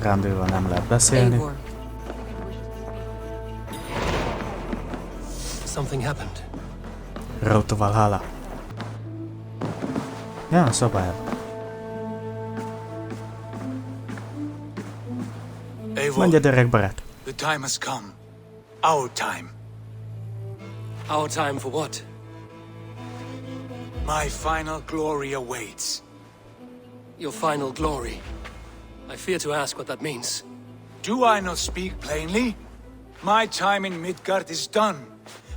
Rándőről nem lehet beszélni. Something happened. Road to Valhalla. Ja, a szobájában. Mondja, Derek barát. The time has come. Our time. Our time for what? My final glory awaits. Your final glory. I fear to ask what that means. Do I not speak plainly? My time in Midgard is done.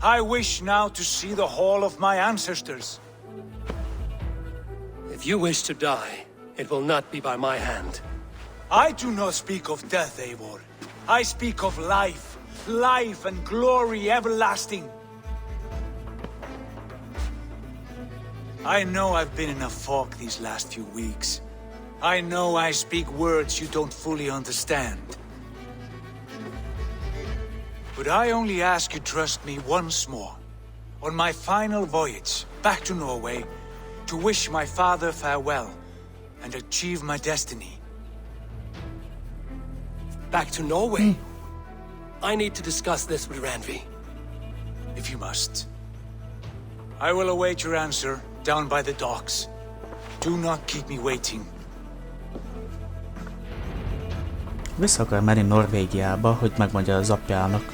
I wish now to see the hall of my ancestors. If you wish to die, it will not be by my hand. I do not speak of death, Eivor. I speak of life. Life and glory everlasting. I know I've been in a fog these last few weeks. I know I speak words you don't fully understand. But I only ask you trust me once more. On my final voyage back to Norway, to wish my father farewell and achieve my destiny. Back to Norway? I need to discuss this with Randvi. If you must. I will await your answer down by the docks. Do not keep me waiting. Vissza akar menni Norvégiába, hogy megmondja az apjának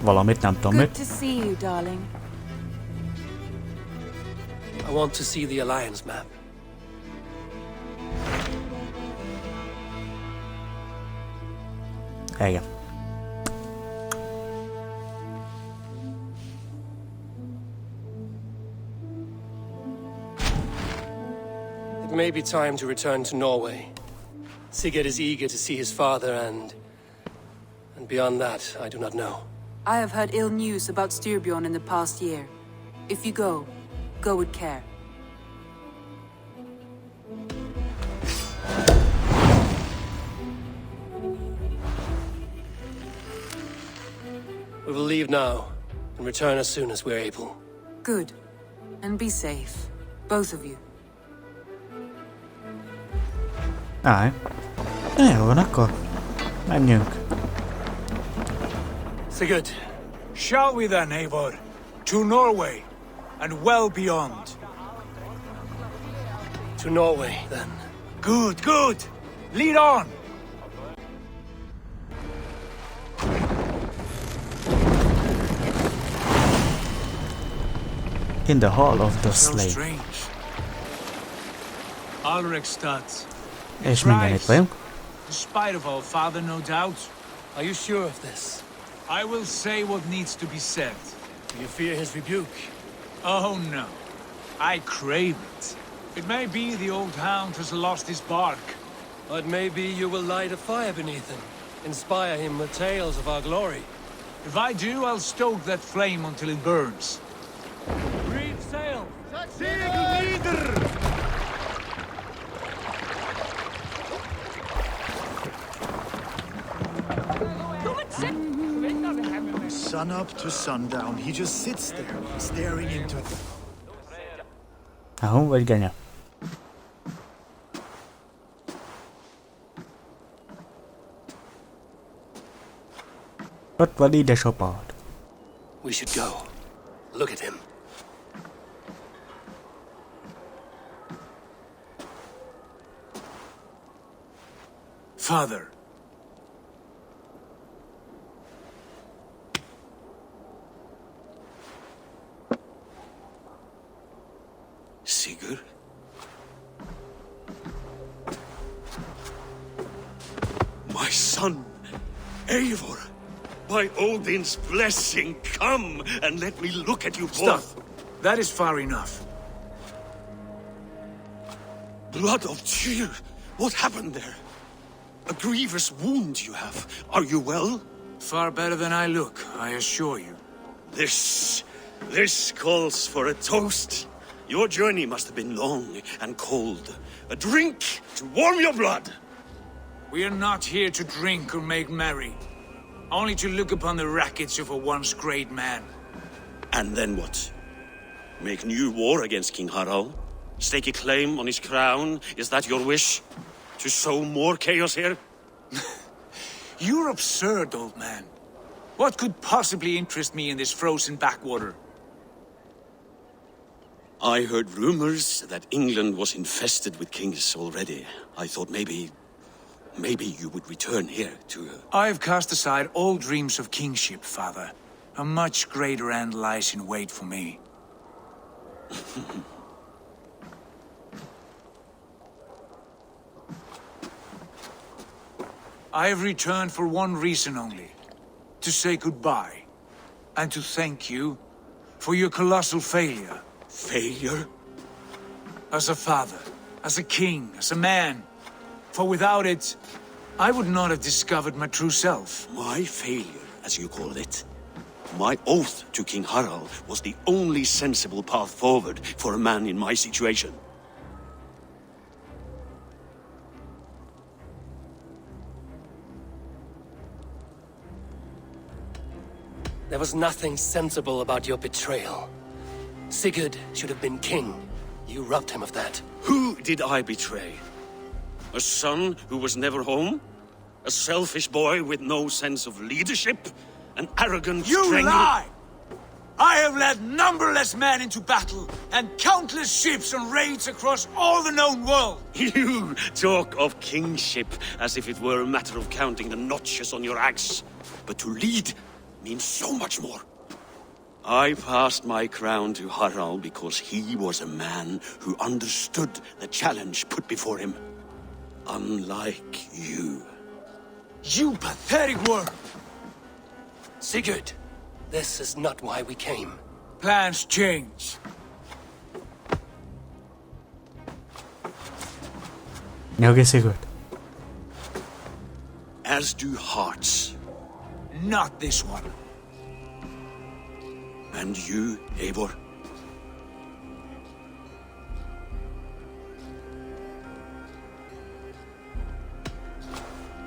valamit, nem tudom mit. Good to see you, darling. I want to see the Alliance map. Igen. It may be time to return to Norway. Sigurd is eager to see his father and beyond that, I do not know. I have heard ill news about Styrbjorn in the past year. If you go, go with care. We will leave now and return as soon as we're able. Good. And be safe. Both of you. Állj. Jó van, akkor menjünk. Sigurd. Shall we then, Eivor? To Norway, and well beyond. To Norway, then. Good, good! Lead on! In the Hall of the So Slain. strange. Alrekstad. És mindjárt itt vagyunk. The spite of our father, no doubt. Are you sure of this? I will say what needs to be said. Do you fear his rebuke? Oh no. I crave it. It may be the old hound has lost his bark. But maybe you will light a fire beneath him. Inspire him with tales of our glory. If I do, I'll stoke that flame until it burns. Reef sail! Sun up to sundown, he just sits there, staring into it. Ahol vagy, Genya? Ott van édesapád. We should go. Look at him. Father. Sigurd? My son, Eivor, by Odin's blessing, come and let me look at you Stop. both. That is far enough. Blood of Tyr, what happened there? A grievous wound you have. Are you well? Far better than I look, I assure you. This calls for a toast. Your journey must have been long and cold. A drink to warm your blood. We are not here to drink or make merry. only to look upon the wreckage of a once great man. And then what? Make new war against King Harald? Stake a claim on his crown? Is that your wish? To sow more chaos here? You're absurd, old man. What could possibly interest me in this frozen backwater? I heard rumors that England was infested with kings already. I thought maybe you would return here to... I've cast aside all dreams of kingship, father. A much greater end lies in wait for me. I have returned for one reason only. To say goodbye. And to thank you for your colossal failure. Failure? As a father, as a king, as a man. For without it, I would not have discovered my true self. My failure, as you call it. My oath to King Harald was the only sensible path forward for a man in my situation. There was nothing sensible about your betrayal. Sigurd should have been king. You robbed him of that. Who did I betray? A son who was never home? A selfish boy with no sense of leadership? An arrogant You strength? lie! I have led numberless men into battle, and countless ships on raids across all the known world! You talk of kingship as if it were a matter of counting the notches on your axe. But to lead means so much more. I passed my crown to Harald because he was a man who understood the challenge put before him. Unlike you. You pathetic worm! Sigurd, this is not why we came. Plans change. Okay, Sigurd. As do hearts. Not this one. And you, Eivor?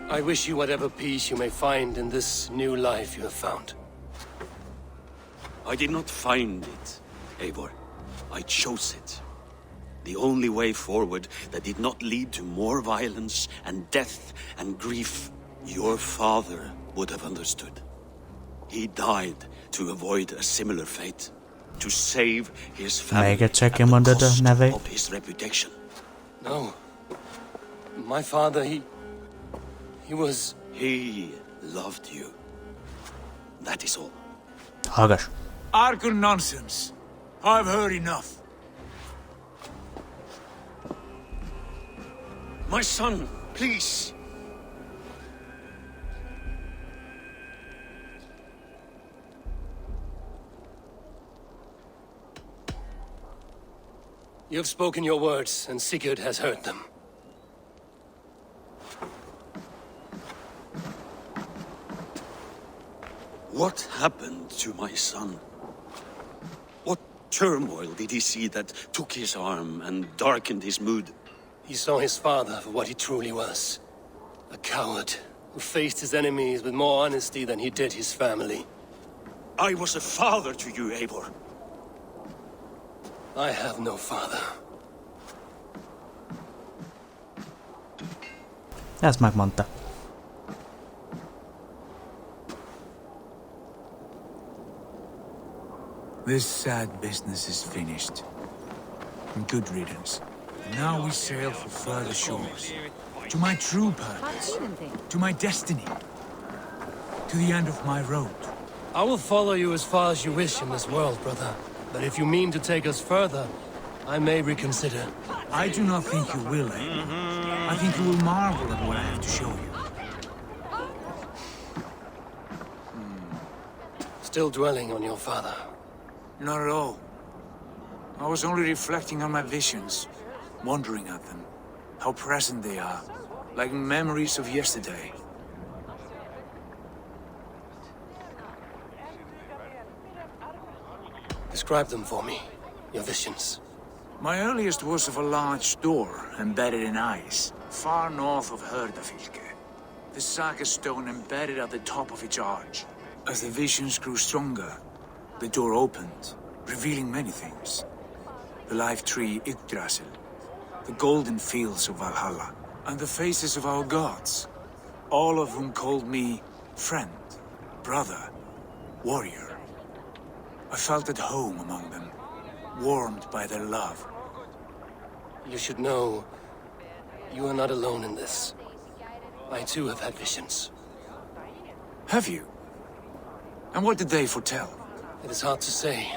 I wish you whatever peace you may find in this new life you have found. I did not find it, Eivor. I chose it. The only way forward that did not lead to more violence and death and grief. Your father would have understood. He died to avoid a similar fate. To save his family Még egyszer at the kimondod a cost nevét? of his reputation. No. My father, he was... He loved you. That is all. Hallgass. Argur nonsense. I've heard enough. My son, please. You have spoken your words, and Sigurd has heard them. What happened to my son? What turmoil did he see that took his arm and darkened his mood? He saw his father for what he truly was. A coward who faced his enemies with more honesty than he did his family. I was a father to you, Eivor. I have no father. Ezt megmondta. This sad business is finished. Good riddance. Now we sail for further shores. To my true purpose. To my destiny. To the end of my road. I will follow you as far as you wish in this world, brother. But if you mean to take us further, I may reconsider. I do not think you will, I think you will marvel at what I have to show you. Still dwelling on your father. Not at all. I was only reflecting on my visions, wondering at them. How present they are, like memories of yesterday. Describe them for me, your visions. My earliest was of a large door embedded in ice, far north of Herdafylke. the saga stone embedded at the top of its arch. As the visions grew stronger, the door opened, revealing many things. The life tree Yggdrasil, the golden fields of Valhalla, and the faces of our gods, all of whom called me friend, brother, warrior. I felt at home among them, warmed by their love. You should know, you are not alone in this. I too have had visions. Have you? And what did they foretell? It is hard to say.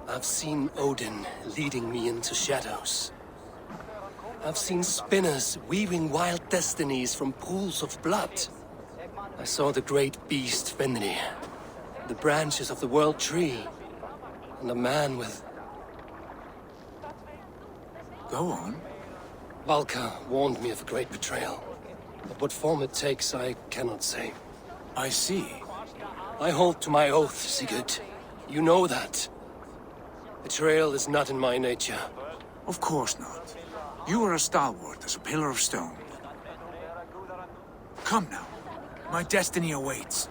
I've seen Odin leading me into shadows. I've seen spinners weaving wild destinies from pools of blood. I saw the great beast Fenrir, the branches of the world tree, and a man with... Go on. Valka warned me of a great betrayal. But what form it takes, I cannot say. I see. I hold to my oath, Sigurd. You know that. Betrayal is not in my nature. Of course not. You are a stalwart as a pillar of stone. Come now. My destiny awaits.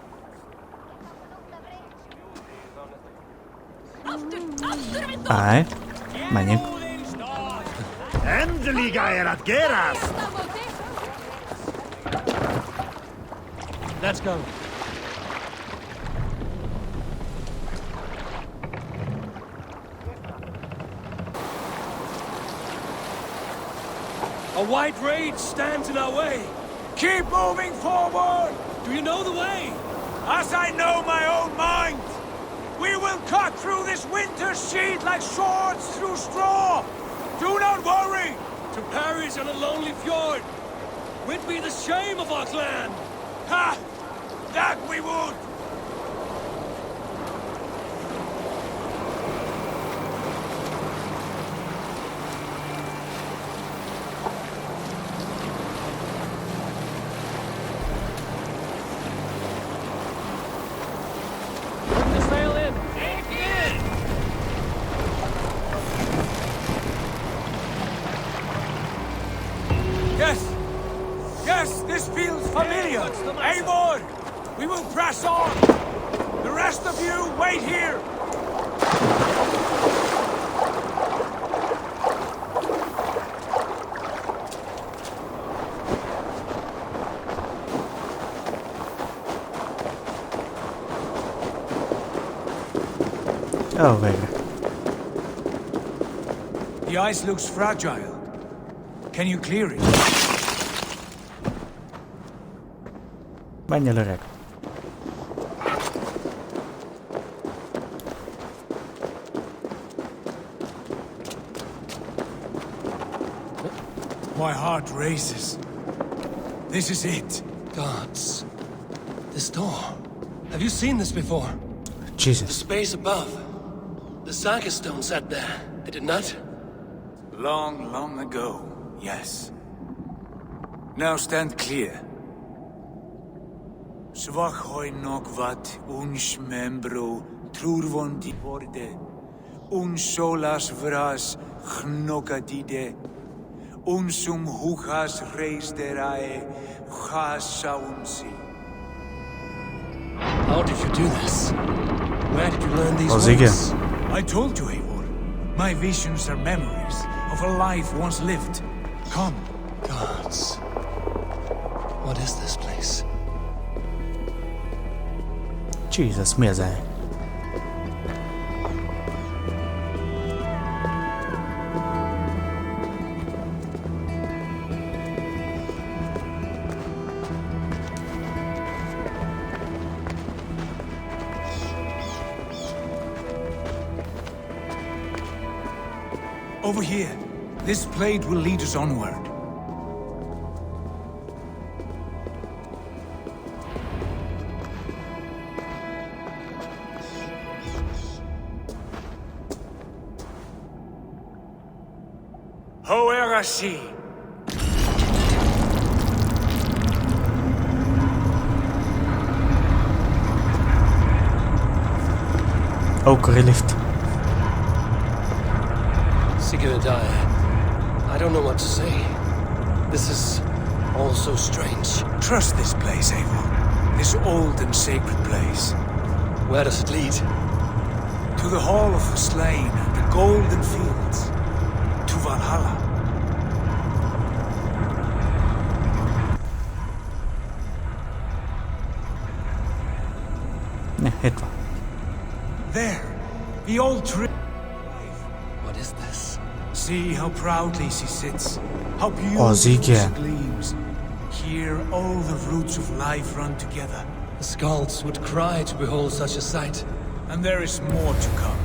Aj, menjünk. Endeliga er att gerast! Let's go. A white rage stands in our way. Keep moving forward! Do you know the way? As I know my own mind! We will cut through this winter's sheet like swords through straw! Do not worry! To Paris on a lonely fjord. We'd be the shame of our clan. Ha! That we would! Bring the sail in. Yes! Yes, this feels familiar! Eivor! We will press on! The rest of you, wait here! Ó, végre. The ice looks fragile. Can you clear it? Menj el, öreg. My heart races. This is it. Gods. This door. Have you seen this before? The Jesus. space above. The saga stone sat there, did it not? Long, long ago, yes. Now stand clear. Svachoi nokvat uns membro trurvon di borde. Un solas vras gnokadide. Unsum hukas reisderae chasaunsi. How did you do this? Where did you learn these Az igen. words? I told you, Eivor. My visions are memories of a life once lived. Come. Gods. What is this place? Jesus, mi ez el? Over here. This blade will lead us onward. Hoerasi. Ókori lift. Sigurd, I don't know what to say. This is All so strange. Trust this place, Eivor. This old and sacred place. Where does it lead? To the Hall of the Slain and the Golden Fields. To Valhalla. Itt van. There, the old tree. What is this? See how proudly she sits. How Az beautiful igen. she gleams. Here, all the roots of life run together. The Skalds would cry to behold such a sight. And there is more to come.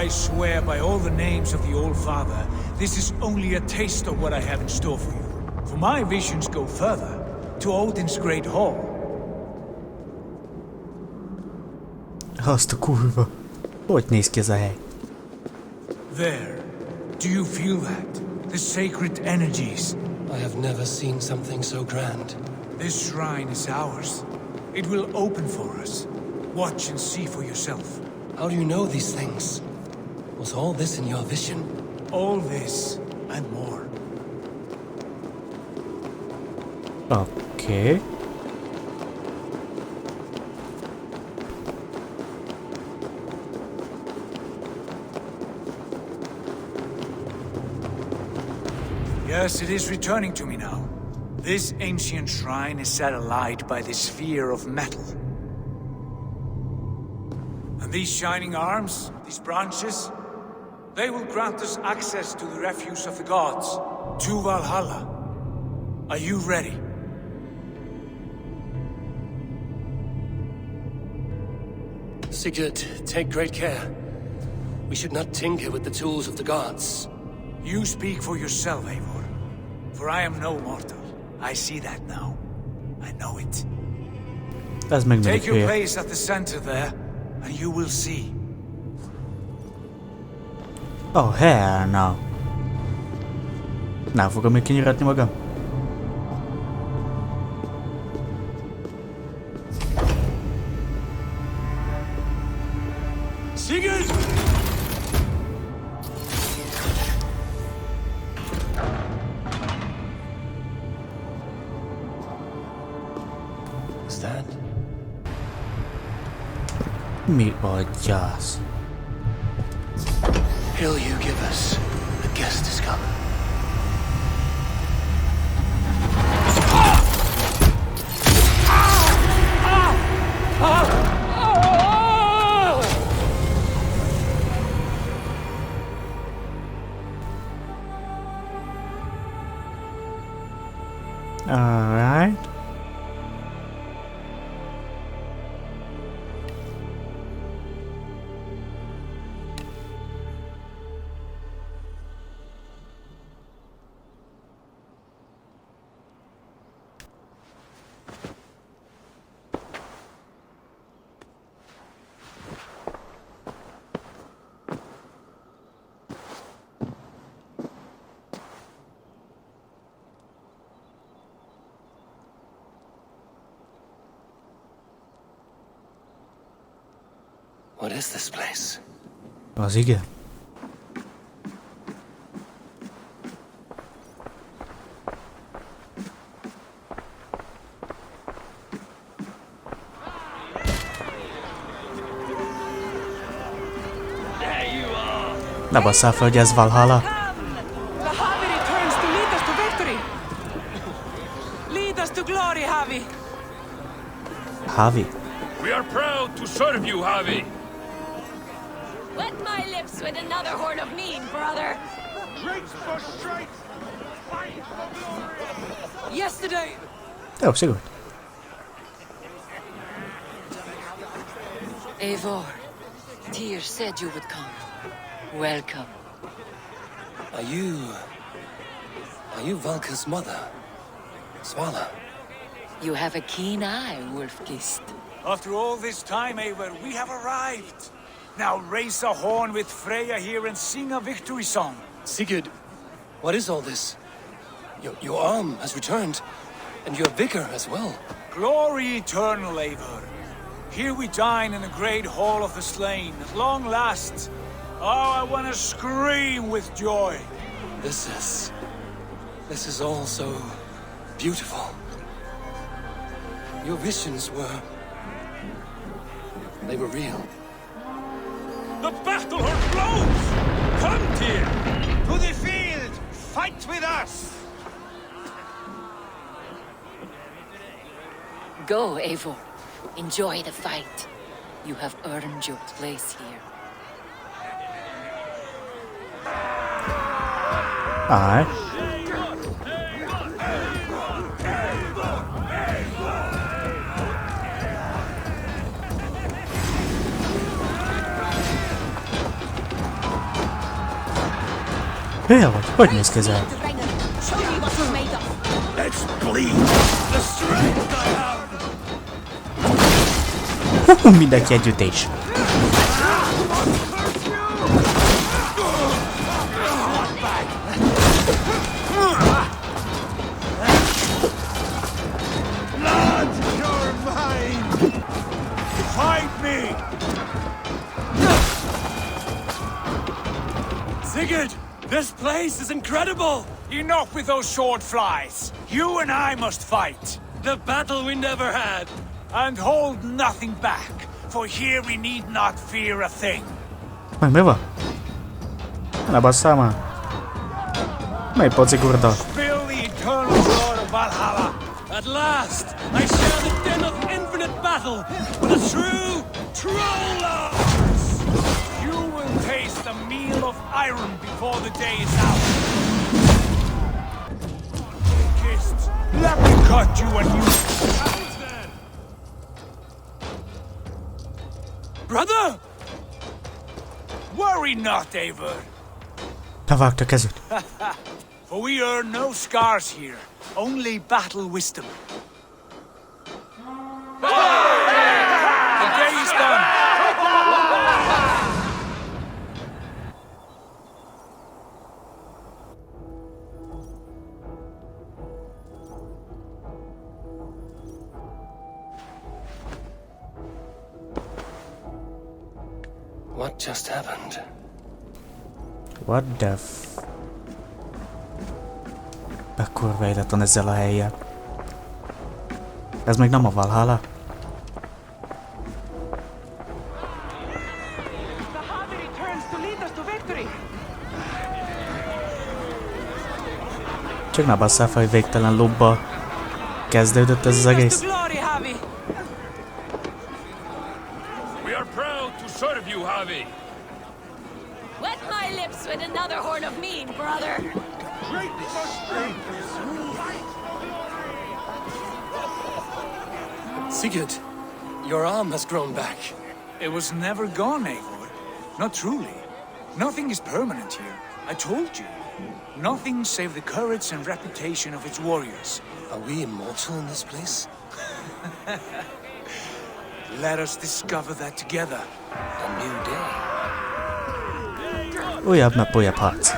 I swear by all the names of the Old Father, this is only a taste of what I have in store for you. For my visions go further, to Odin's great hall. Azt a kurva. Hogy néz ki ez a hely? There. Do you feel that? The sacred energies. I have never seen something so grand. This shrine is ours. It will open for us. Watch and see for yourself. How do you know these things? Was all this in your vision? All this and more. Oké. Yes, it is returning to me now. This ancient shrine is set alight by the sphere of metal. And these shining arms, these branches, they will grant us access to the refuse of the gods, to Valhalla. Are you ready? Sigurd, take great care. We should not tinker with the tools of the gods. You speak for yourself, Eivor. For I am no mortal. I see that now. I know it. Ez meg Take mindig your hülye. place at the center there, and you will see. Oh, hell no. Nem fogom még kinyiratni magam. Sigurd! Is that? Mi a gyász? Hill you give us. The guest is come. Alright. What is this place? Az igen. Ne basszál fel, hogy ez Valhalla. The Havi returns to lead us to victory. Lead us to glory, Havi. Havi. We are proud to serve you, Javi. Wet my lips with another horn of mead, brother. Yesterday, Jó, szigorú. Eivor, Tyr said you would come. Welcome. Are you Valka's mother? Svala? You have a keen eye, Wolfgist. After all this time, Eivor, we have arrived. Now raise a horn with Freya here and sing a victory song. Sigurd, what is all this? Your arm has returned, and your vigor as well. Glory eternal, Eivor. Here we dine in the great hall of the slain, at long last. Oh, I want to scream with joy. This is all so beautiful. Your visions were... they were real. The battle horn blows! Come, Tyr! To the field! Fight with us! Go, Eivor. Enjoy the fight. You have earned your place here. Aye. Hülye vagy? Hogy néz ki ez el? Let's bleed. The strength I have. Mindenki együttés. Blood, you're mine. Fight me. Sigurd! This place is incredible! Enough with those sword flies! You and I must fight! The battle we never had! And hold nothing back, for here we need not fear a thing. Meg mi van? Ne basszál már! Mely poci gurda? Spill the eternal blood of Valhalla! At last, I share the din of infinite battle with a true trollers! You will taste the meal of iron before the day is out. Kissed. Let me cut you a new... Brother! Worry not, Eivor. Levágta kezét. For we earn no scars here, only battle wisdom. The day is done. What just happened? What the f... Kurva élet van ezzel a hellyel. Ez még nem a Valhalla? Valhalla returns to lead us to victory. Csak ne basszál fel, hogy végtelen lobba kezdődött ez az egész. We are proud to serve you, Havi. Wet my lips with another horn of mead, brother. Sigurd, your arm has grown back. It was never gone, Eivor. Not truly. Nothing is permanent here. I told you. Nothing save the courage and reputation of its warriors. Are we immortal in this place? Let us discover that together. A new day. Újabb nap, újabb harc.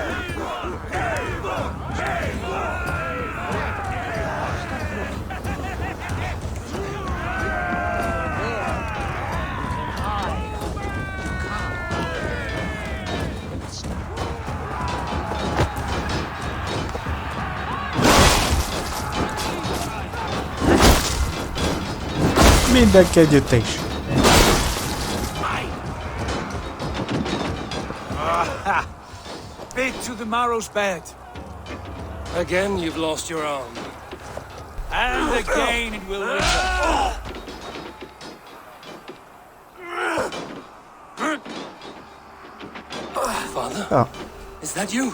Mindenki együttés. Bit to the marrow's bed. Again, you've lost your arm. And again it will return. Father? Oh. Is that you?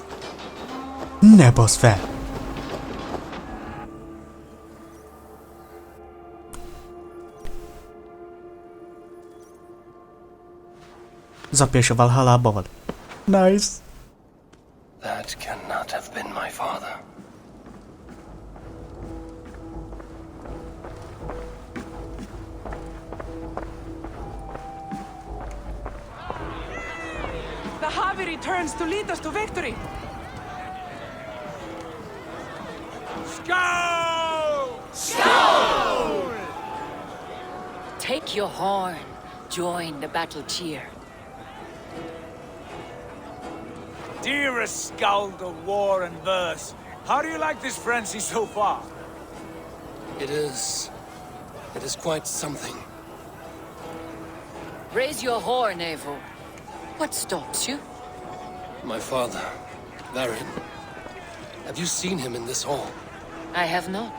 Ne basz fel! Az apja és a Valhallában van. Nice! That cannot have been my father. Valhalla returns to lead us to victory. Skull! Skull! Take your horn. Join the battle cheer. Dearest Skald of war and verse, how do you like this frenzy so far? It is quite something. Raise your horn, Eivor. What stops you? My father, Varin. Have you seen him in this hall? I have not.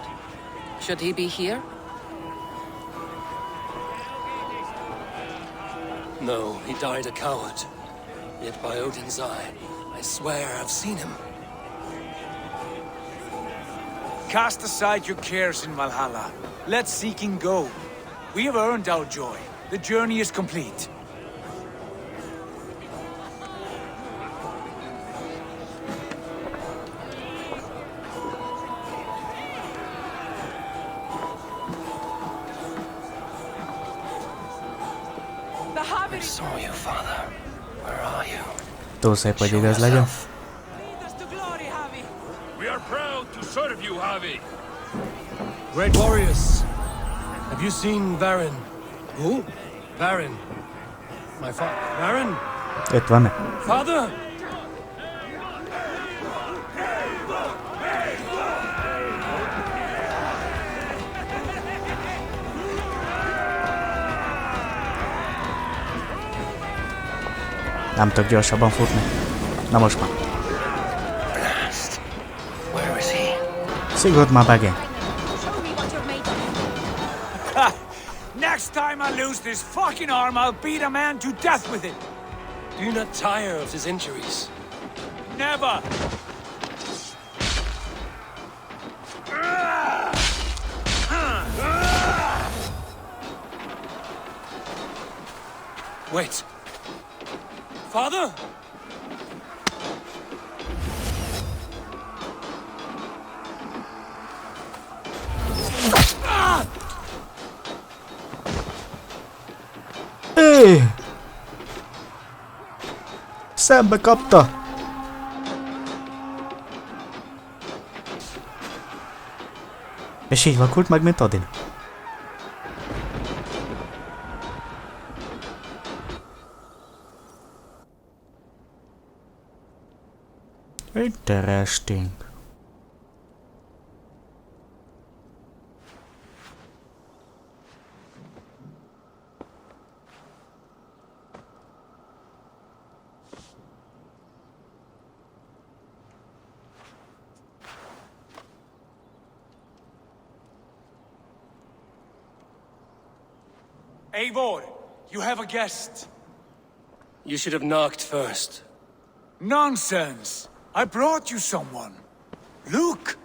Should he be here? No, he died a coward. Yet by Odin's eye, I swear I've seen him. Cast aside your cares in Valhalla. Let seeking go. We have earned our joy. The journey is complete. The I Haviri saw you, father. Where are you? Túl szép, hogy Show igaz legyen. yourself. lead us to glory, Havi. We are proud to serve you, Javi. Great warriors. Have you seen Varin? Who? Varin. My father. Varin? Itt van. Father? Nem tudok gyorsabban futni. Na most már. Blast. Where is he? Szigod már begén. Show me what you're made of. Ha! Next time I lose this fucking arm, I'll beat a man to death with it. Do you not tire of his injuries? Never! Wait. Father? Éj! Szembe kapta! És így vakult meg, mint Odin. Interesting. Eivor, you have a guest. You should have knocked first. Nonsense! I brought you someone. Look!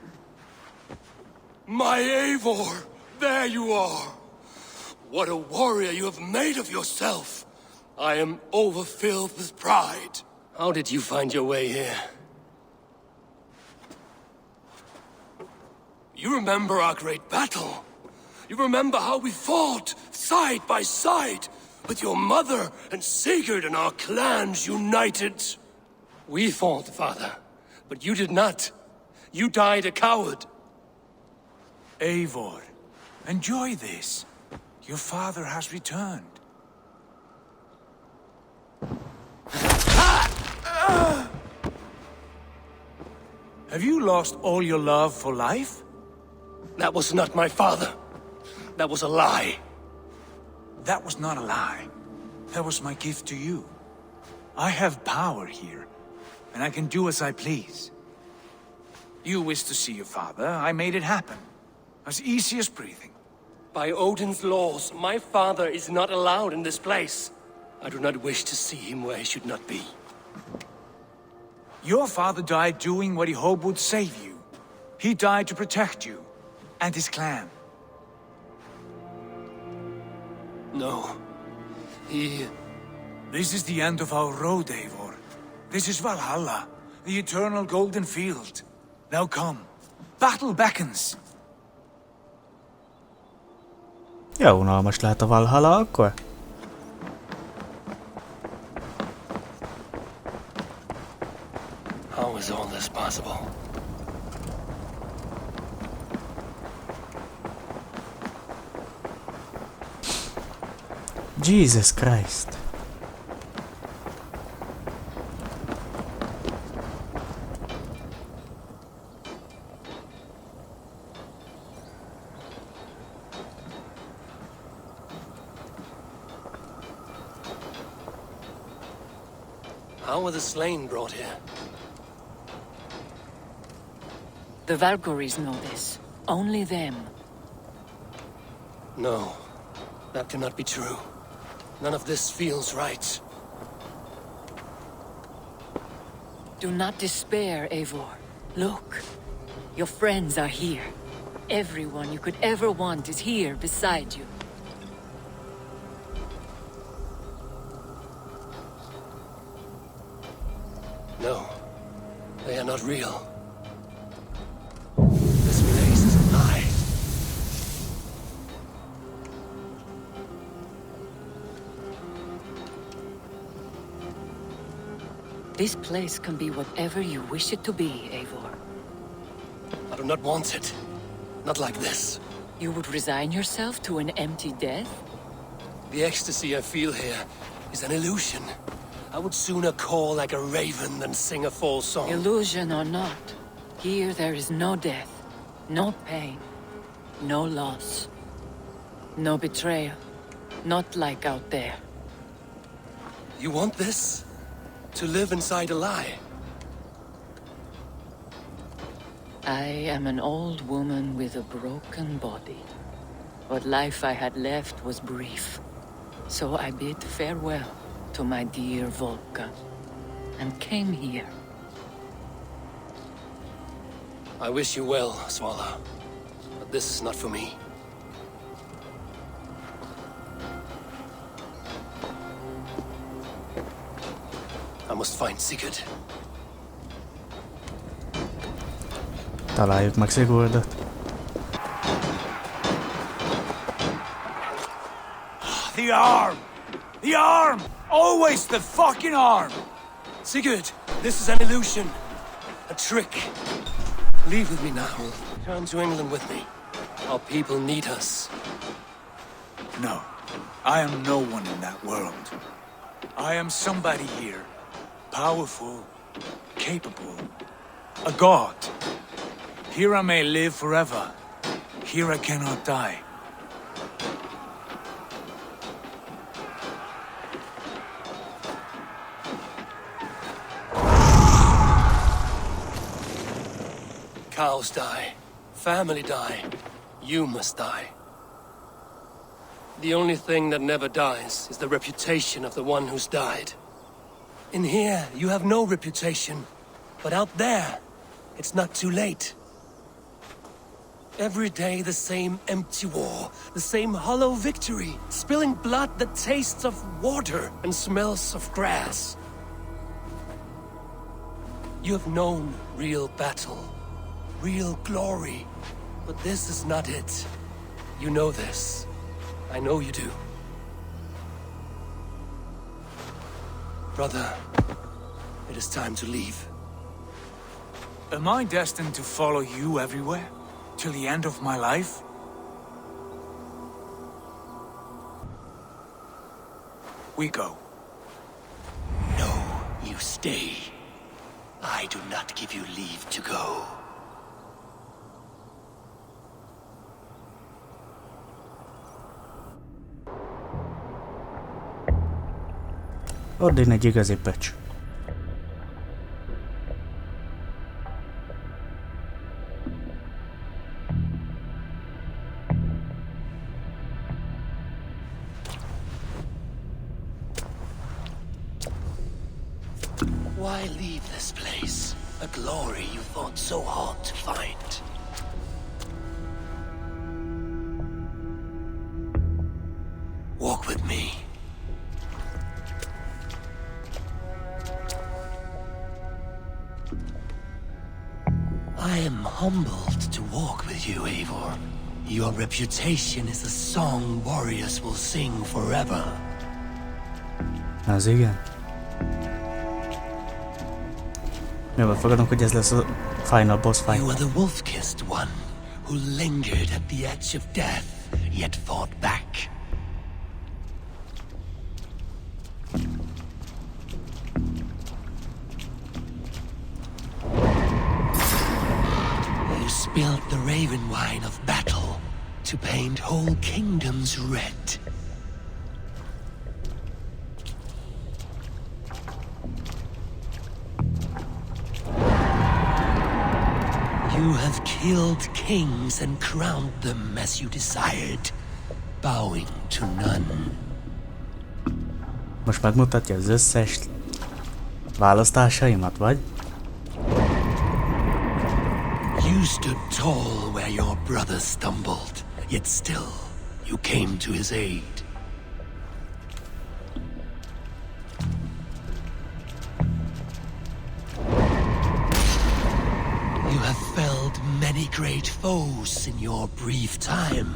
My Eivor! There you are! What a warrior you have made of yourself! I am overfilled with pride. How did you find your way here? You remember our great battle? You remember how we fought, side by side, with your mother and Sigurd and our clans united? We fought, father, but you did not. You died a coward. Eivor, enjoy this. Your father has returned. Have you lost all your love for life? That was not my father. That was a lie. That was not a lie. That was my gift to you. I have power here, and I can do as I please. You wished to see your father, I made it happen. As easy as breathing. By Odin's laws, my father is not allowed in this place. I do not wish to see him where he should not be. Your father died doing what he hoped would save you. He died to protect you, and his clan. No. He... This is the end of our road, Eivor. This is Valhalla, the eternal golden field. Now come. Battle beckons. Ja, unalmas lehet a Valhalla akkor? How is all this possible? Jesus Christ. How were the slain brought here? The Valkyries know this. Only them. No, that cannot be true. None of this feels right. Do not despair, Eivor. Look. Your friends are here. Everyone you could ever want is here beside you. No, they are not real. This place is a lie. This place can be whatever you wish it to be, Eivor. I do not want it. Not like this. You would resign yourself to an empty death? The ecstasy I feel here is an illusion. I would sooner call like a raven than sing a false song. Illusion or not, here there is no death, no pain, no loss, no betrayal. Not like out there. You want this? To live inside a lie? I am an old woman with a broken body. What life I had left was brief. So I bid farewell to my dear Volka, and came here. I wish you well, Swallow. But this is not for me. I must find Sigurd. Találjuk meg Sigurdot. The arm! The arm! Always the fucking arm! Sigurd, this is an illusion. A trick. Leave with me now. Return to England with me. Our people need us. No. I am no one in that world. I am somebody here. Powerful. Capable. A god. Here I may live forever. Here I cannot die. Cows die. Family die. You must die. The only thing that never dies is the reputation of the one who's died. In here, you have no reputation. But out there, it's not too late. Every day the same empty war, the same hollow victory, spilling blood that tastes of water and smells of grass. You have known real battle, real glory, but this is not it. You know this. I know you do. Brother, it is time to leave. Am I destined to follow you everywhere? Till the end of my life? We go. No, you stay. I do not give you leave to go. Ordin egy igazi pöcs. Why leave this place? A glory you fought so hard to find. Walk with me. I am humbled to walk with you, Eivor. Your reputation is a song warriors will sing forever. Az igen. Mi fogadunk, hogy ez lesz a final boss fight. You are the wolf-kissed one, who lingered at the edge of death, yet fought back. You spilled the raven wine of battle to paint whole kingdoms red. killed kings and crowned them as you desired, bowing to none. Most megmutatja az összes választásaimat, vagy? You stood tall where your brother stumbled, yet still you came to his aid. You have felled many great foes in your brief time.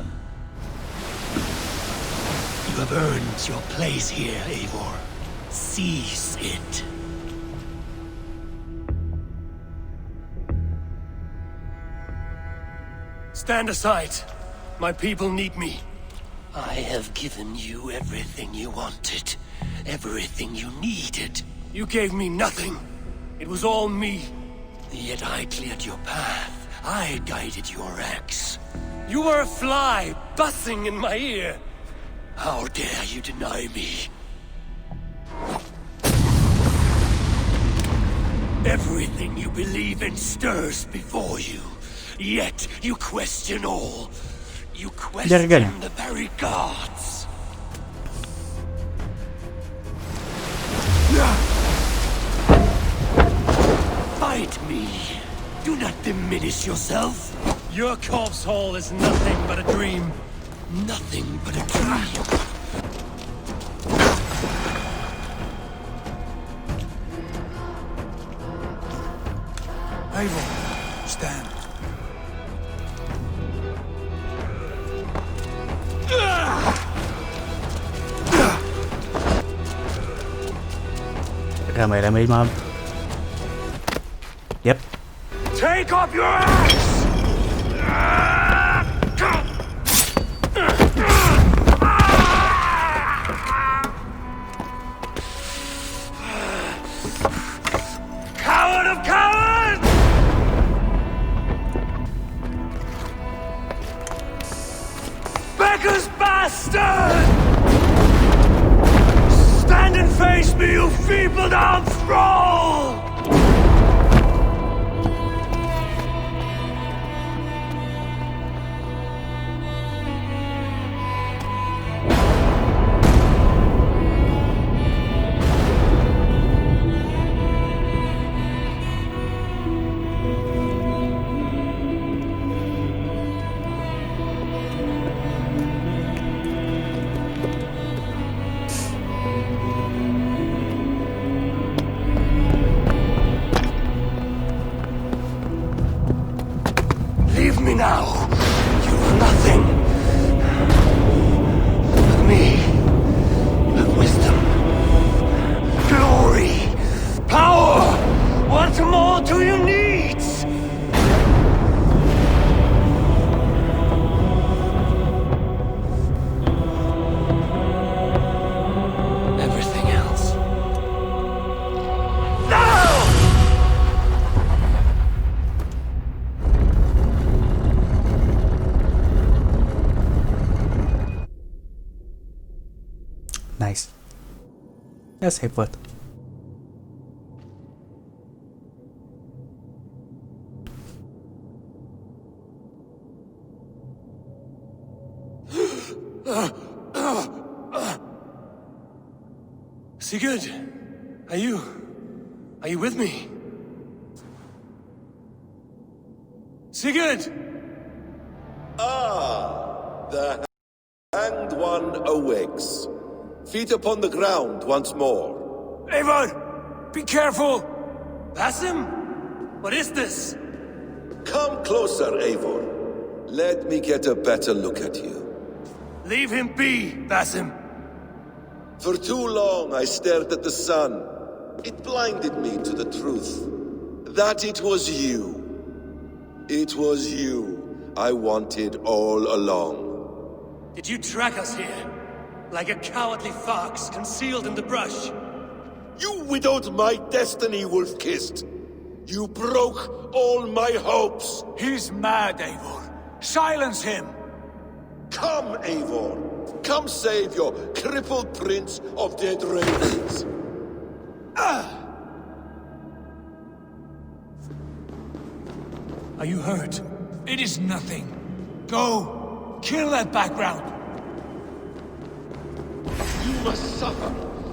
You have earned your place here, Eivor. Seize it. Stand aside. My people need me. I have given you everything you wanted. Everything you needed. You gave me nothing. It was all me. Yet I cleared your path. I guided your axe. You were a fly buzzing in my ear. How dare you deny me? Everything you believe in stirs before you. Yet you question all. You question the very gods. Fight me. Do not diminish yourself. Your corpse hall is nothing but a dream. Nothing but a dream. Eivor, stand. Remélem, így már... Yep. Take up your axe! Coward of cowards! Beggar's bastard! Stand and face me, you feeble-down thrall! Leave me now. You are nothing. But me. You have wisdom. Glory. Power. What more do you need? Everything else. Nice. Ez szép volt. Sigurd, are you with me? Sigurd! Ah, the hanged one awakes. Feet upon the ground once more. Eivor! Be careful! Basim? What is this? Come closer, Eivor. Let me get a better look at you. Leave him be, Basim. For too long I stared at the sun. It blinded me to the truth. That it was you. It was you I wanted all along. Did you track us here? Like a cowardly fox concealed in the brush? You widowed my destiny, wolf-kissed. You broke all my hopes. He's mad, Eivor. Silence him! Come, Eivor. Come save your crippled prince of dead ravens. Are you hurt? It is nothing. Go! Kill that background! You must suffer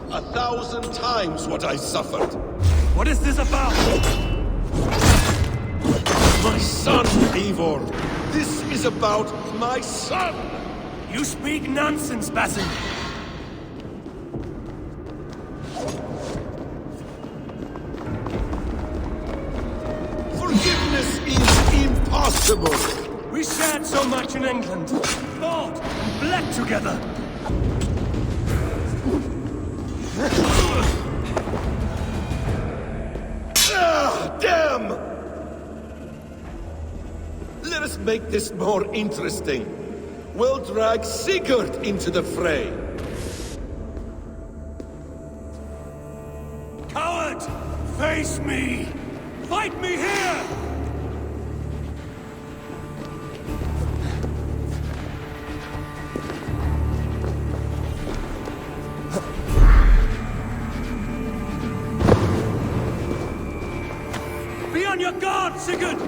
1,000 times what I suffered. What is this about? My son, Eivor. This is about my son. You speak nonsense, Basim. Forgiveness is impossible. We shared so much in England. Fought and bled together. Ah, damn! Let us make this more interesting. We'll drag Sigurd into the fray. Coward! Face me! Fight me here! Be on your guard, Sigurd!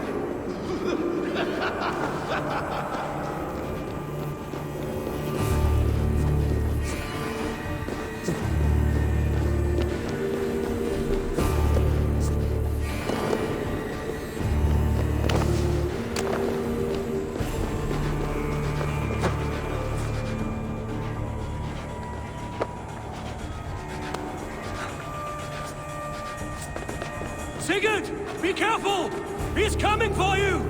Sigurd! Be careful! He's coming for you!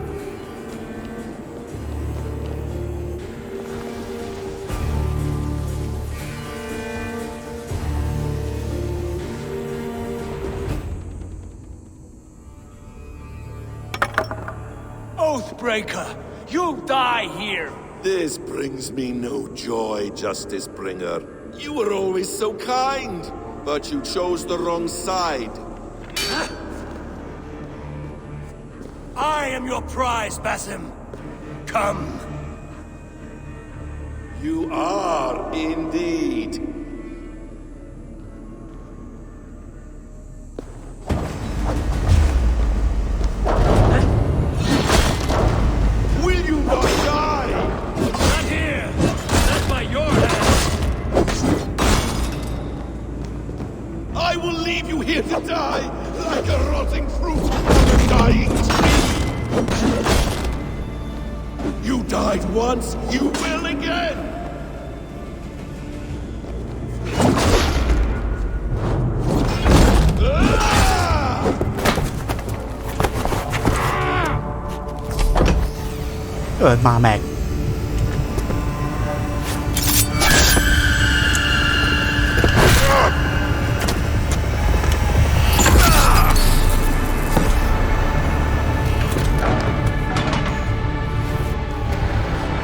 Oathbreaker! You die here! This brings me no joy, Justice Bringer. You were always so kind, but you chose the wrong side. I am your prize, Basim. Come. You are indeed. Will you not die? Not here! Not by your hand! I will leave you here to die, like a rotting fruit on a dying tree. You died once, you will again! Ah! มาแม็ก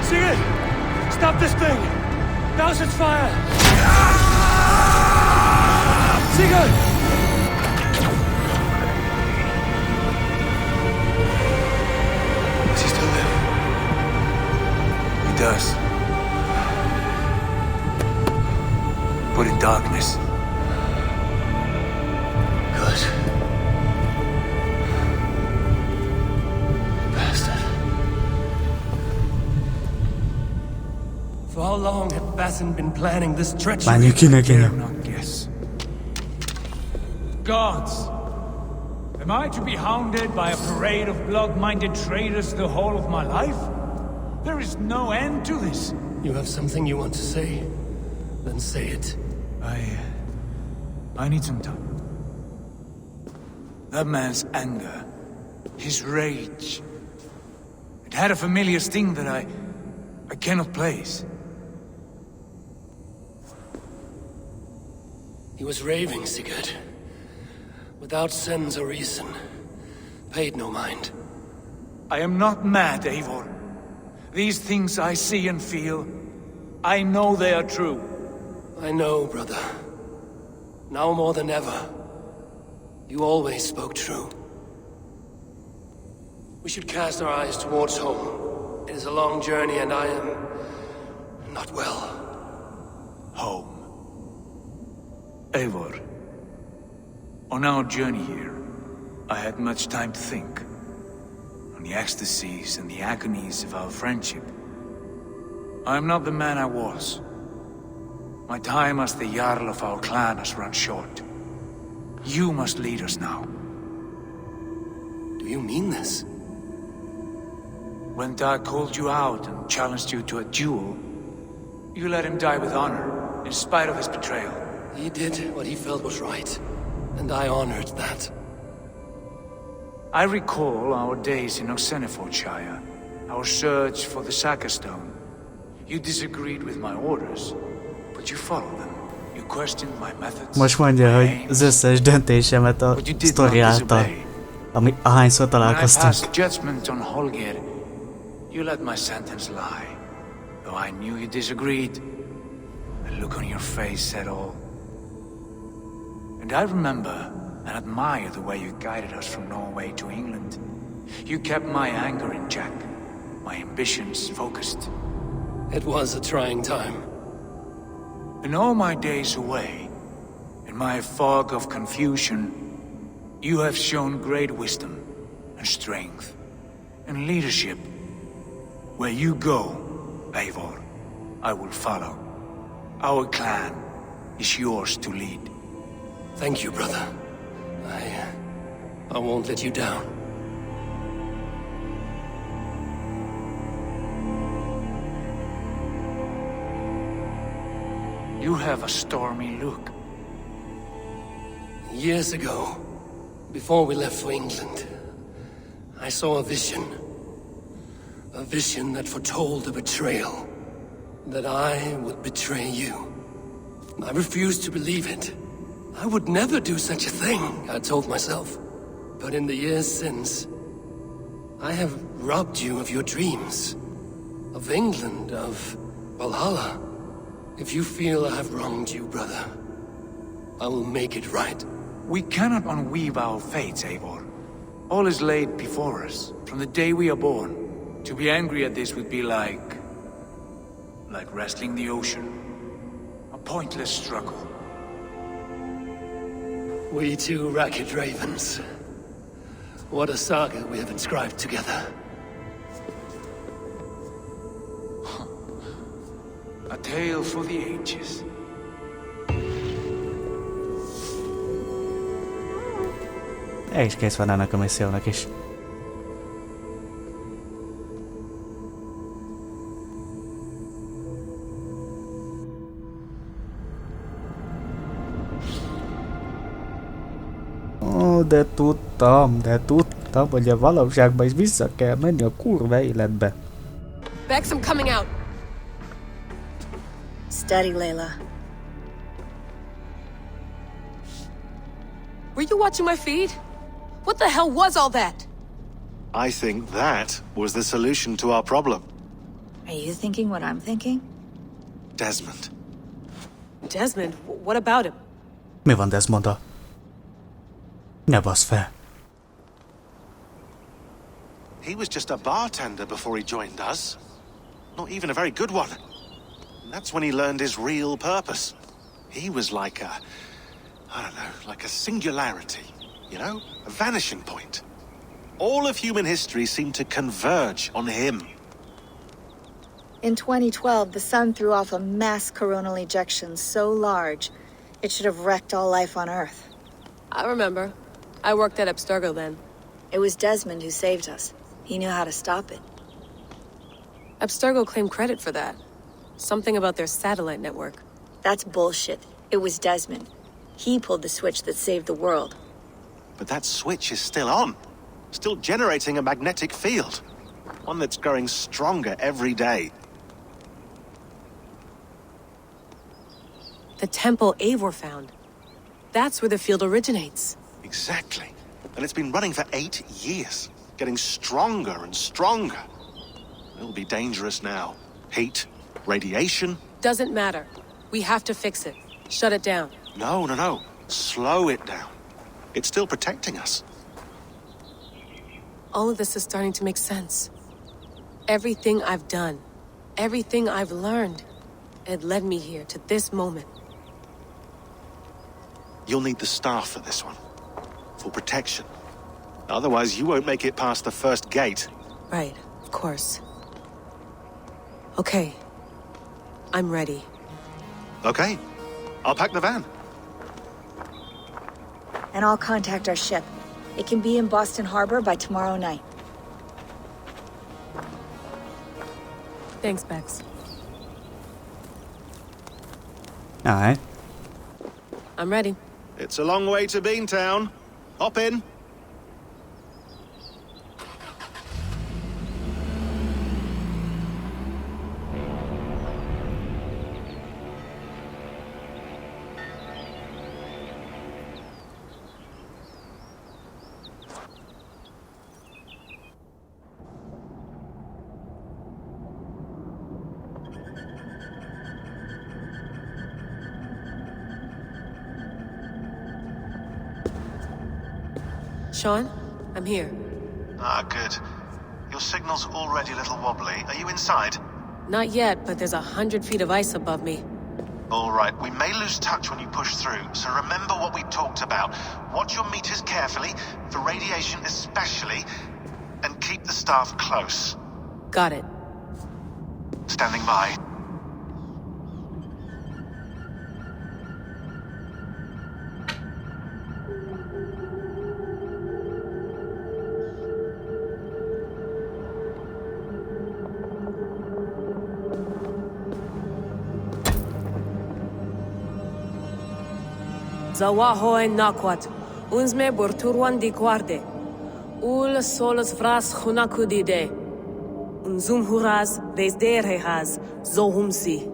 Sigurd! Stop this thing! Douse its fire! Sigurd! Does he still live? He does. But in darkness. Good. Bastard. For how long had Basim been planning this treachery? บ้านอยู่กินอะไรกัน Dare not guess. Gods! Am I to be hounded by a parade of blood-minded traitors the whole of my life? There is no end to this. You have something you want to say? Then say it. I need some time. That man's anger, his rage, it had a familiar sting that I cannot place. He was raving, Sigurd. Without sense or reason. Paid no mind. I am not mad, Eivor. These things I see and feel, I know they are true. I know, brother. Now more than ever. You always spoke true. We should cast our eyes towards home. It is a long journey and I am not well. Home. Eivor, on our journey here, I had much time to think. on the ecstasies and the agonies of our friendship. I am not the man I was. My time as the Jarl of our clan has run short. You must lead us now. Do you mean this? When Dag called you out and challenged you to a duel, you let him die with honor, in spite of his betrayal. He did what he felt was right, and I honored that. I recall our days in Oxenfordshire, our search for the Saga Stone. You disagreed with my orders, but you followed them. You questioned my methods. Most mondja, hogy az összes döntésemet a sztori által, ahányszor találkoztunk. When I passed judgment on Holger, you let my sentence lie. Though I knew you disagreed, the look on your face said all. And I remember and admire the way you guided us from Norway to England. You kept my anger in check, my ambitions focused. It was a trying time. In all my days away, in my fog of confusion, you have shown great wisdom and strength and leadership. Where you go, Eivor, I will follow. Our clan is yours to lead. Thank you, brother. I won't let you down. You have a stormy look. Years ago, before we left for England, I saw a vision. A vision that foretold a betrayal. That I would betray you. I refused to believe it. I would never do such a thing, I told myself. But in the years since, I have robbed you of your dreams. Of England, of Valhalla. If you feel I have wronged you, brother, I will make it right. We cannot unweave our fates, Eivor. All is laid before us, from the day we are born. To be angry at this would be like wrestling the ocean. A pointless struggle. We two ragged ravens. What a saga we have inscribed together. A tale for the ages. És kész van ennek a missziónak is. Ó, de tudtam, hogy a valóságban is vissza kell menni a kurva életbe. Bex, I'm coming out. Steady, Layla. Were you watching my feed? What the hell was all that? I think that was the solution to our problem. Are you thinking what I'm thinking? Desmond. Desmond? What about him? Mi van Desmonddal? Ne basz fel. He was just a bartender before he joined us. Not even a very good one. And that's when he learned his real purpose. He was like a... I don't know, like a singularity. You know? A vanishing point. All of human history seemed to converge on him. In 2012, the sun threw off a mass coronal ejection so large, it should have wrecked all life on Earth. I remember. I worked at Abstergo then. It was Desmond who saved us. He knew how to stop it. Abstergo claimed credit for that. Something about their satellite network. That's bullshit. It was Desmond. He pulled the switch that saved the world. But that switch is still on. Still generating a magnetic field. One that's growing stronger every day. The temple Eivor found. That's where the field originates. Exactly. And it's been running for 8 years. Getting stronger and stronger. It'll be dangerous now. Heat, radiation. Doesn't matter. We have to fix it. Shut it down. No. Slow it down. It's still protecting us. All of this is starting to make sense. Everything I've done, everything I've learned, it led me here to this moment. You'll need the staff for this one. For protection. Otherwise, you won't make it past the first gate. Right, of course. Okay. I'm ready. Okay. I'll pack the van. And I'll contact our ship. It can be in Boston Harbor by tomorrow night. Thanks, Bex. Alright. I'm ready. It's a long way to Beantown. Hop in. Sean, I'm here. Ah, good. Your signal's already a little wobbly. Are you inside? Not yet, but there's 100 feet of ice above me. All right, we may lose touch when you push through, so remember what we talked about. Watch your meters carefully, for radiation especially, and keep the staff close. Got it. Standing by. Zawaho en nakwat, unsme borturwan di guarde. Ul solos vras hunakudide. Unzum huraz, vesderehaz, zohumsi.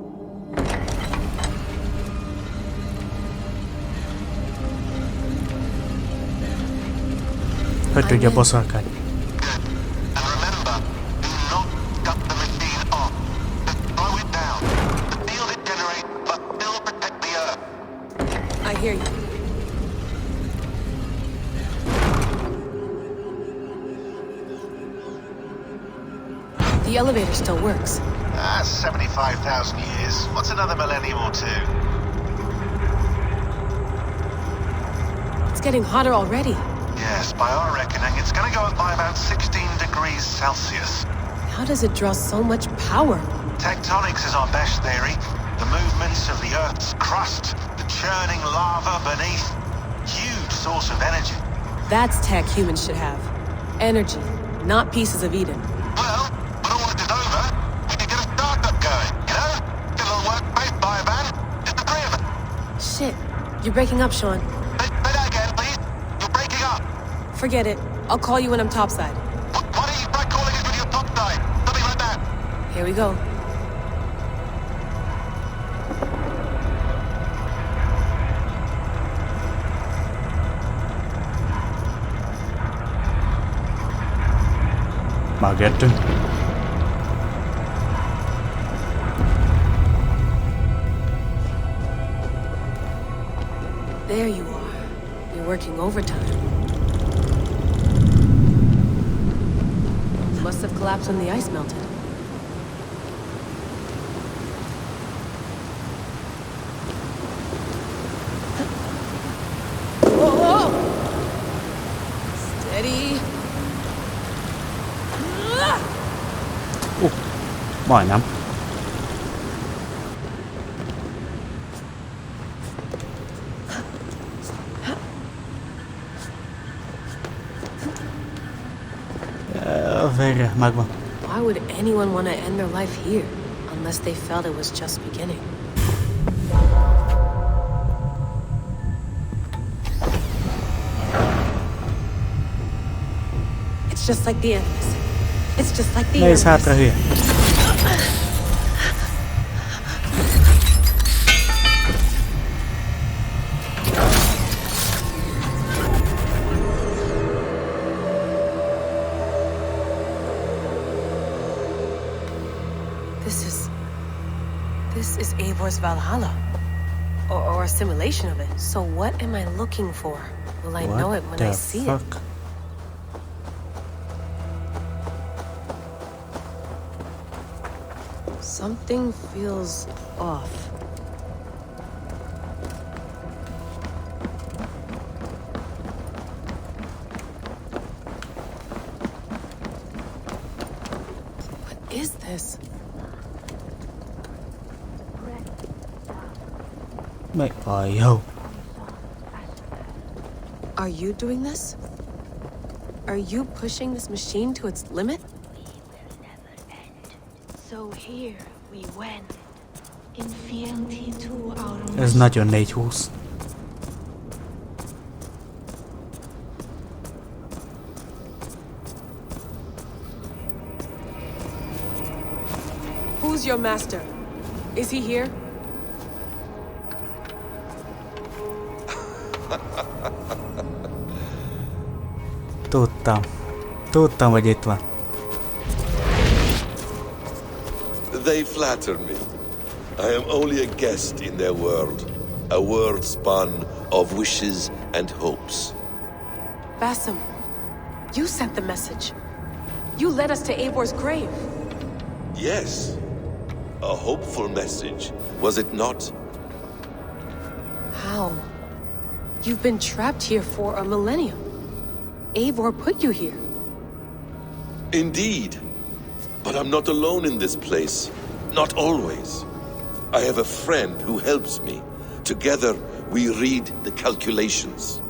Hogy tudja boszorkálni? I hear you. The elevator still works. 75,000 years. What's another millennium or two? It's getting hotter already. Yes, by our reckoning, it's gonna go up by about 16 degrees Celsius. How does it draw so much power? Tectonics is our best theory. The movements of the Earth's crust, the churning lava beneath. Huge source of energy. That's tech humans should have. Energy, not pieces of Eden. Well, when all this is over, we can get a startup going, you know? Get a little workspace, buy a van, just the three of us. Shit, you're breaking up, Sean. Say that again, please. You're breaking up. Forget it. I'll call you when I'm topside. Why don't you try calling us with your top side? Something like that. Here we go. Mageddon. There you are. You're working overtime. Must have collapsed when the ice melted. Whoa! Steady. Majdnem. Végre, megvan. Why would anyone want to end their life here? Unless they felt it was just beginning. It's just like the enemies. It's just like the Nézz hátra, hülye. This is Eivor's Valhalla. Or a simulation of it. So what am I looking for? Will I know it when I see it? Something feels off. this? ไม่ปล่อยเฮ้า Are you doing this? Are you pushing this machine to its limit? So here we went, in fealty to our It's not your natures. Who's your master? Is he here? Tudtam, hogy itt van. They flatter me. I am only a guest in their world. A world spun of wishes and hopes. Basim, you sent the message. You led us to Eivor's grave. Yes. A hopeful message, was it not? How? You've been trapped here for a millennium. Eivor put you here. Indeed. But I'm not alone in this place. Not always. I have a friend who helps me. Together, we read the calculations.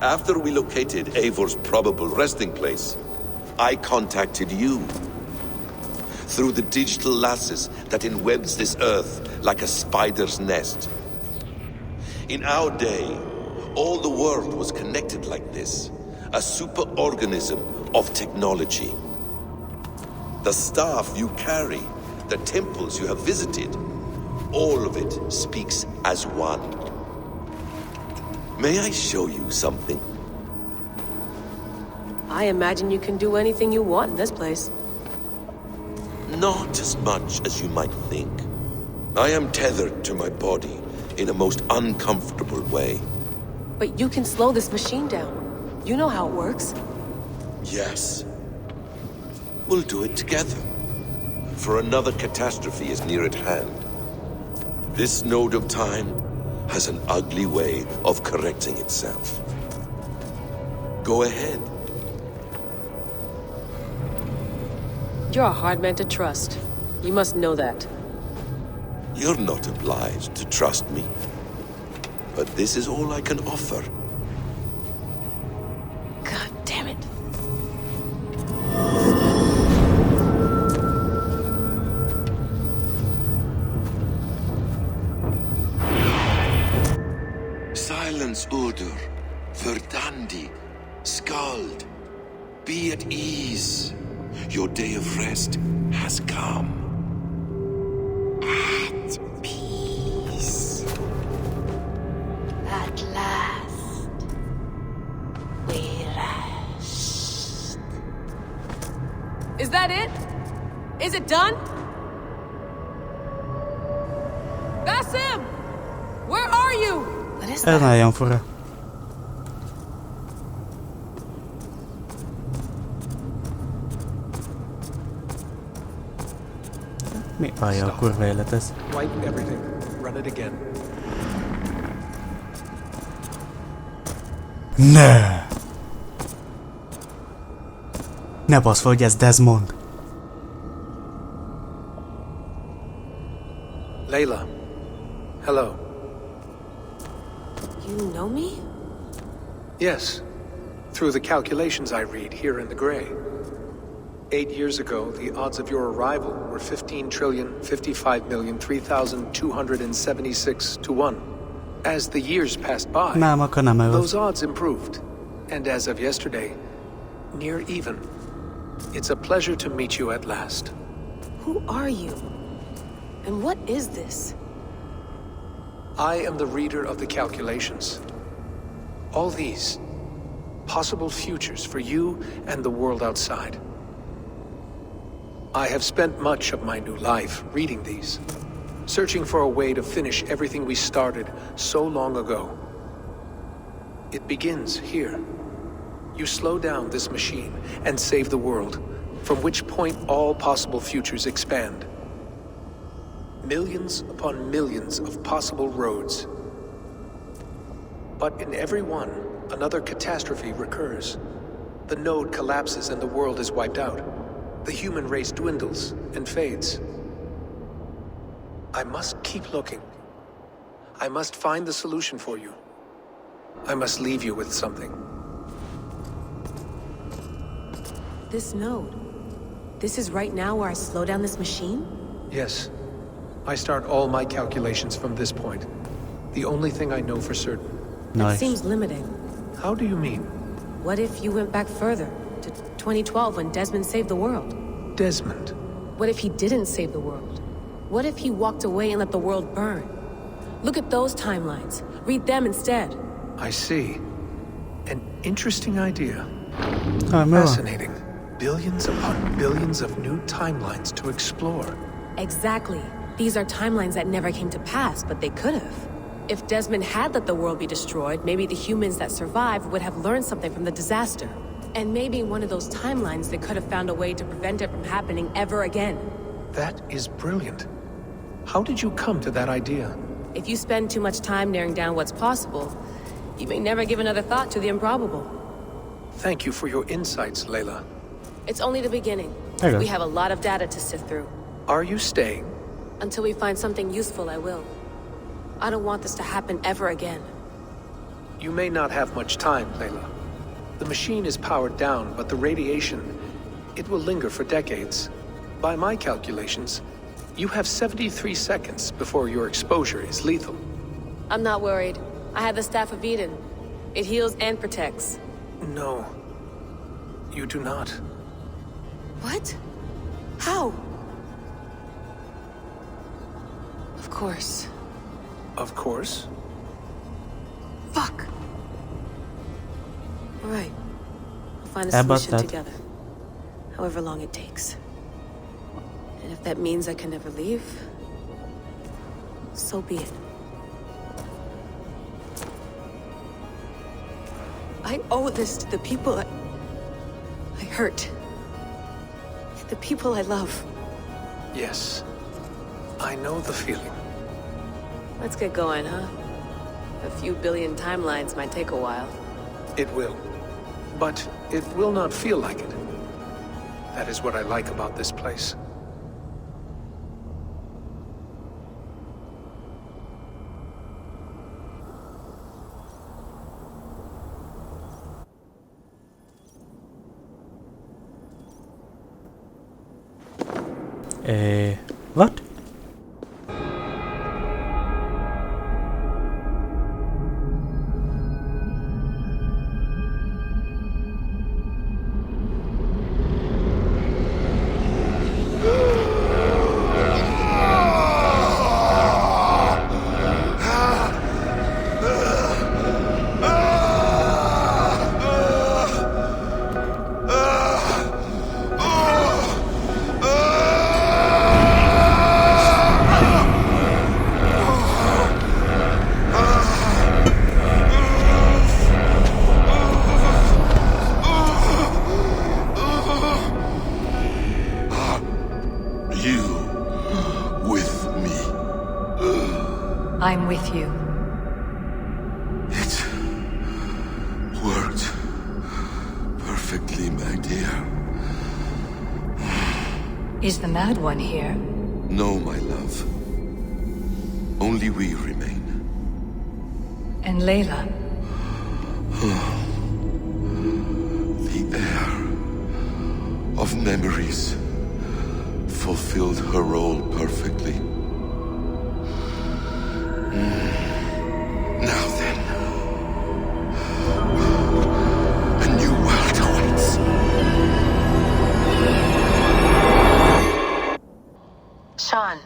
After we located Eivor's probable resting place, I contacted you. Through the digital lasses that enwebs this earth like a spider's nest. In our day, all the world was connected like this. A superorganism of technology. The staff you carry, the temples you have visited, all of it speaks as one. May I show you something? I imagine you can do anything you want in this place. Not as much as you might think. I am tethered to my body in a most uncomfortable way. But you can slow this machine down. You know how it works. Yes. We'll do it together. For another catastrophe is near at hand. This node of time has an ugly way of correcting itself. Go ahead. You're a hard man to trust. You must know that. You're not obliged to trust me. But this is all I can offer. God damn it. Silence, Udur. Verdandi. Skald. Be at ease. Your day of rest has come. At peace. At last, we rest. Is that it? Is it done? Basim! Where are you? What is Ez nagyon fura. Mi alja a kurva élet ez? Wipe everything. Run it again. Ne! Ne basz fel, hogy ez Desmond. Layla. Hello. You know me? Yes. Through the calculations I read here in the gray. 8 years ago, the odds of your arrival were 15,055,003,276 to 1. As the years passed by, Nem, akkor nem ez. those odds improved. And as of yesterday, near even. It's a pleasure to meet you at last. Who are you? And what is this? I am the reader of the calculations. All these, possible futures for you and the world outside. I have spent much of my new life reading these, searching for a way to finish everything we started so long ago. It begins here. You slow down this machine and save the world, from which point all possible futures expand. Millions upon millions of possible roads. But in every one, another catastrophe recurs. The node collapses and the world is wiped out. the human race dwindles and fades. I must keep looking. I must find the solution for you. I must leave you with something. This node. This is right now where I slow down this machine? Yes. I start all my calculations from this point. The only thing I know for certain. It seems limiting. How do you mean? What if you went back further, to 2012 when Desmond saved the world? Desmond? What if he didn't save the world? What if he walked away and let the world burn? Look at those timelines. Read them instead. I see. An interesting idea. Mirror. Fascinating. Billions upon billions of new timelines to explore. Exactly. These are timelines that never came to pass, but they could have. If Desmond had let the world be destroyed, maybe the humans that survived would have learned something from the disaster. And maybe in one of those timelines they could have found a way to prevent it from happening ever again. That is brilliant. How did you come to that idea? If you spend too much time narrowing down what's possible, you may never give another thought to the improbable. Thank you for your insights, Layla. It's only the beginning. Okay. We have a lot of data to sift through. Are you staying? Until we find something useful, I will. I don't want this to happen ever again. You may not have much time, Layla. The machine is powered down, but the radiation, it will linger for decades. By my calculations, you have 73 seconds before your exposure is lethal. I'm not worried. I have the Staff of Eden. It heals and protects. No. You do not. What? How? Of course. Of course. Fuck. All right. We'll find a How about solution that? together. However long it takes. And if that means I can never leave, so be it. I owe this to the people I hurt. The people I love. Yes. I know the feeling. Let's get going, huh? A few billion timelines might take a while. It will. But it will not feel like it. That is what I like about this place. What? I'm with you. It worked perfectly, my dear. Is the Mad One here? No, my love. Only we remain. And Layla? The air of memories fulfilled her role perfectly. Now then, a new world awaits. Sean,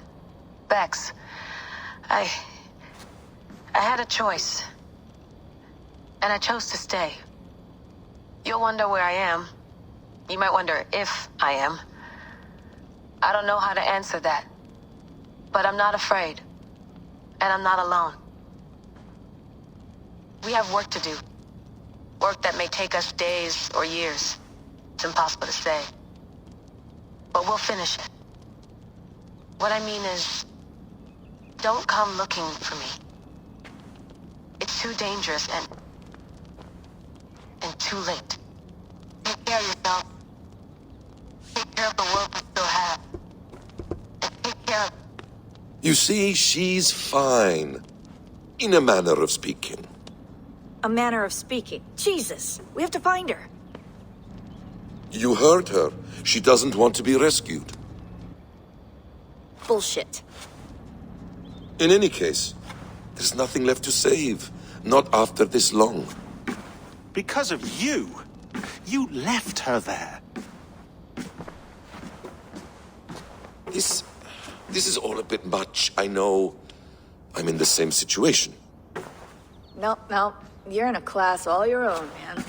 Bex, I had a choice. And I chose to stay. You'll wonder where I am. You might wonder if I am. I don't know how to answer that. But I'm not afraid. And I'm not alone. We have work to do. Work that may take us days or years. It's impossible to say. But we'll finish it. What I mean is, don't come looking for me. It's too dangerous and too late. Take care of yourself. Take care of the world we still have. Take care of... You see, she's fine. In a manner of speaking. A manner of speaking. Jesus, we have to find her. You heard her. She doesn't want to be rescued. Bullshit. In any case, there's nothing left to save. Not after this long. Because of you. You left her there. This is all a bit much, I know. I'm in the same situation. No. You're in a class all your own, man.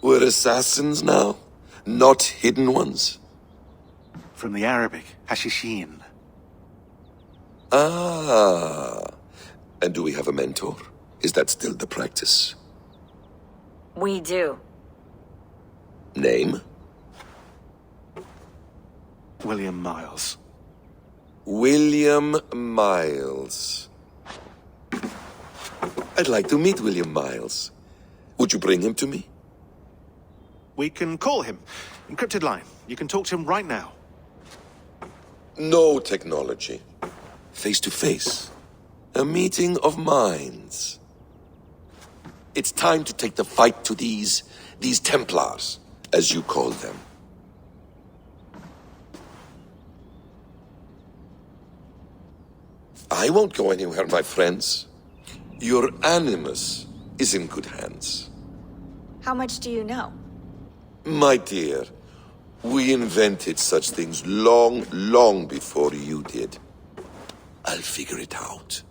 We're assassins now? Not hidden ones? From the Arabic, Hashishin. Ah. And do we have a mentor? Is that still the practice? We do. Name? William Miles. William Miles. I'd like to meet William Miles. Would you bring him to me? We can call him. Encrypted line. You can talk to him right now. No technology. Face to face. A meeting of minds. It's time to take the fight to these Templars, as you call them. I won't go anywhere, my friends. Your animus is in good hands. How much do you know? My dear, we invented such things long before you did. I'll figure it out.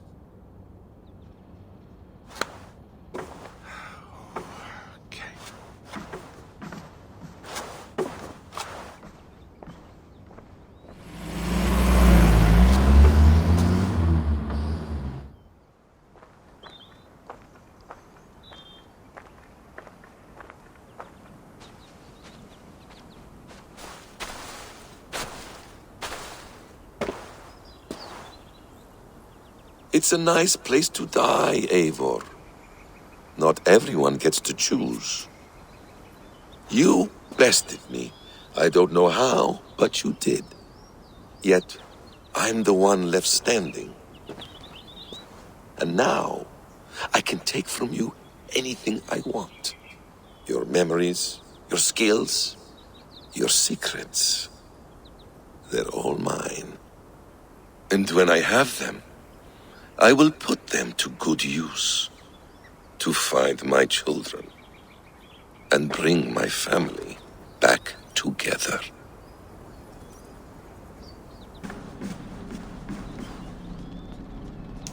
It's a nice place to die, Eivor. Not everyone gets to choose. You bested me. I don't know how, but you did. Yet, I'm the one left standing. And now, I can take from you anything I want. Your memories, your skills, your secrets. They're all mine. And when I have them, I will put them to good use. To find my children. And bring my family back together.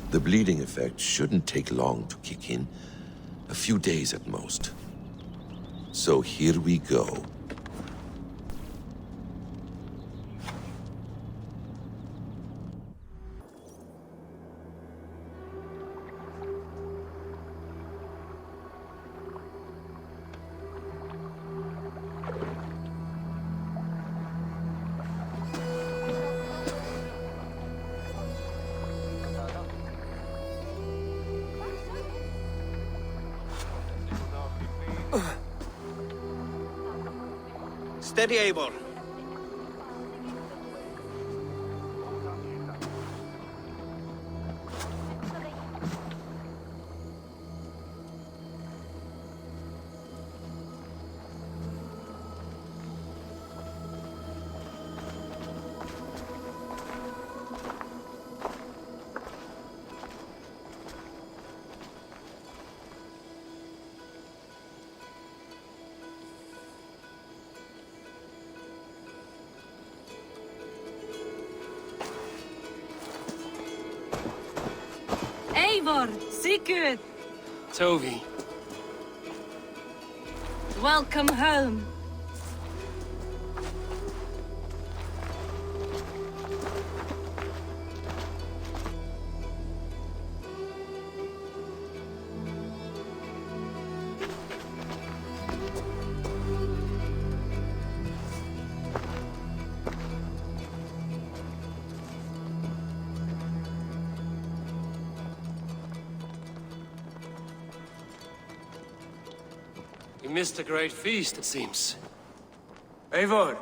The bleeding effect shouldn't take long to kick in. A few days at most. So here we go. Steady, Eivor. Eivor, Sigurd, Tovi. welcome home. missed a great feast, it seems. Eivor!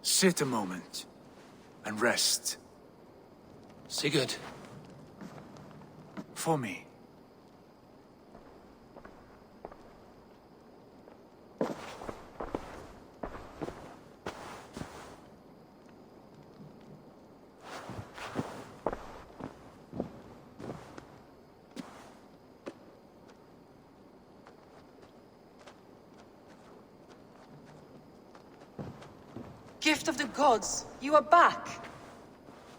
Sit a moment and rest. Sigurd. For me. Gift of the gods, you are back.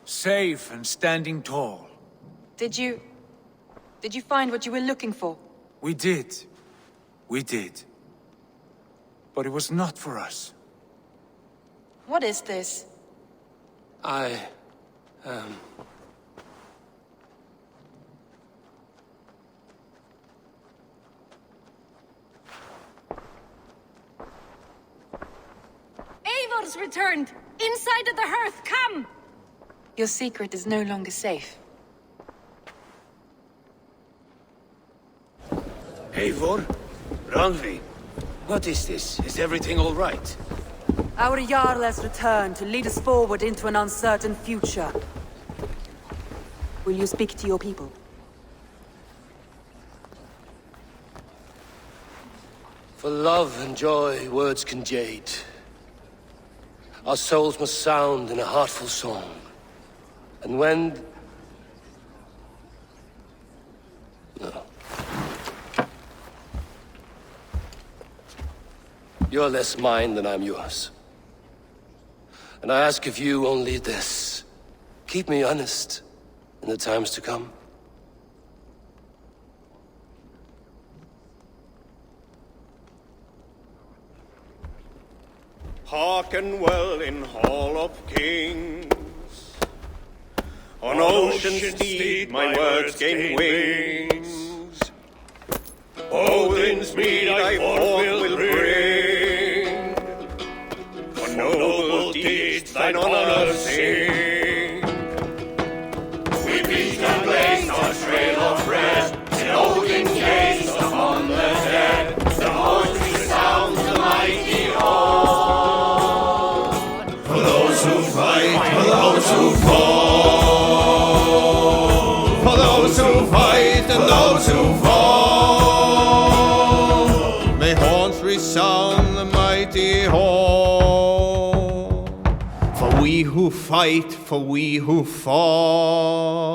Safe and standing tall. Did you find what you were looking for? We did. We did. But it was not for us. What is this? Eivor's returned! Inside of the hearth, come! Your secret is no longer safe. Eivor? Randvi? What is this? Is everything all right? Our Jarl has returned to lead us forward into an uncertain future. Will you speak to your people? For love and joy, words can jade. Our souls must sound in a heartful song. And when... No. You're less mine than I'm yours. And I ask of you only this. Keep me honest in the times to come. Hearken well in Hall of Kings. On ocean steed my words gain wings. Odin's mead I forth will bring. For noble deeds thine honor sing. We beat and blaze our trail of red. In Odin gaze upon the dead. The voice resounds the mighty horn. For those who fight, for those who fall. For those who fight and those who fall. May horns resound the mighty horn. For we who fight, for we who fall.